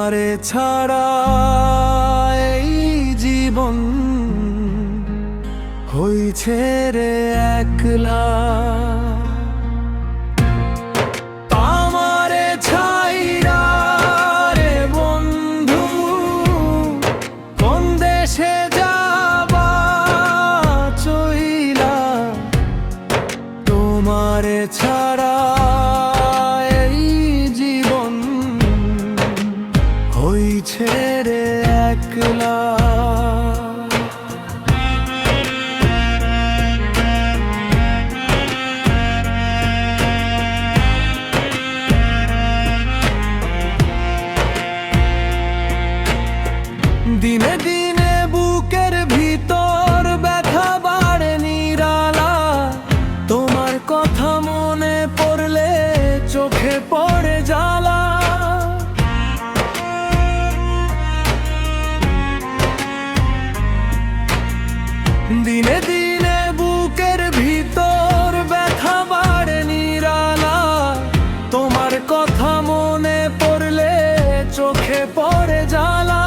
তোমারে ছাড়া এই জীবন হইছে রে একলা। আমারে ছাইরা রে বন্ধু কোন দেশে যাবা চইলা, তোমারে ছাড়া এই জীবন হইছে রে একলা। দিনে দিনে বুকের ভিতর ব্যথা বাড়ে নিরালা, তোমার কথা মনে পড়লে চোখে পড়ে জ্বালা। দিনে দিনে বুকের ভিতর ব্যথা বাড়ে নিরালা, তোমার কথা মনে পড়লে চোখে পড়ে জ্বালা।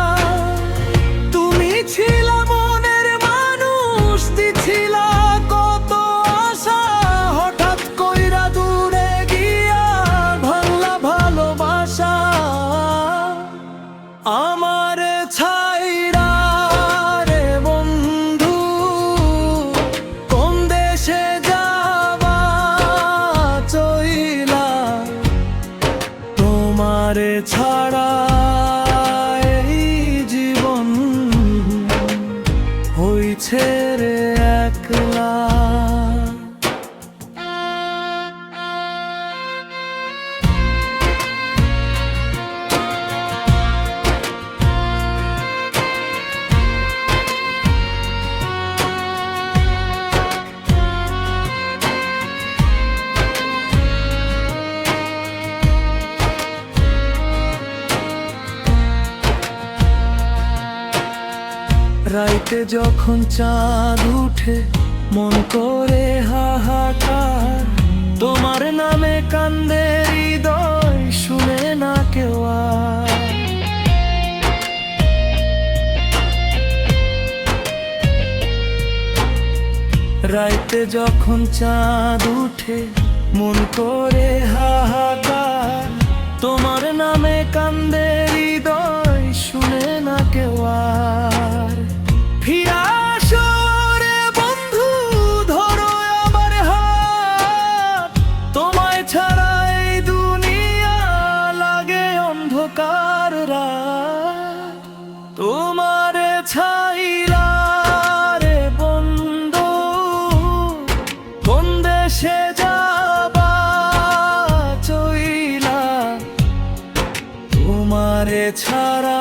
ছিলা মনের মানুষ, দিছিলা কত আশা, হঠাৎ কইরা দূরে গিয়া ভাঙলা ভালোবাসা। আমারে ছাইরা রে বন্ধু কোন দেশে যাবা চইলা, তোমারে ছাড়া হইছে রে একলা। রাইতে যখন চাঁদ উঠে মন করে হাহাকার, তোমার নামে কান্দে হৃদয় শুনে না কেউ আর। রাইতে যখন চাঁদ উঠে মন করে হাহাকার, তোমার নামে কান্দে হৃদয় শুনে না কেউ আর। ফিরা আসো রে বন্ধু ধরো আমার হাত, তোমায় ছাড়া এই দুনিয়া লাগে অন্ধকার রাত। তোমারে ছাইরা রে বন্ধু কোন দেশে যাবা চইলা, তোমারে ছাড়া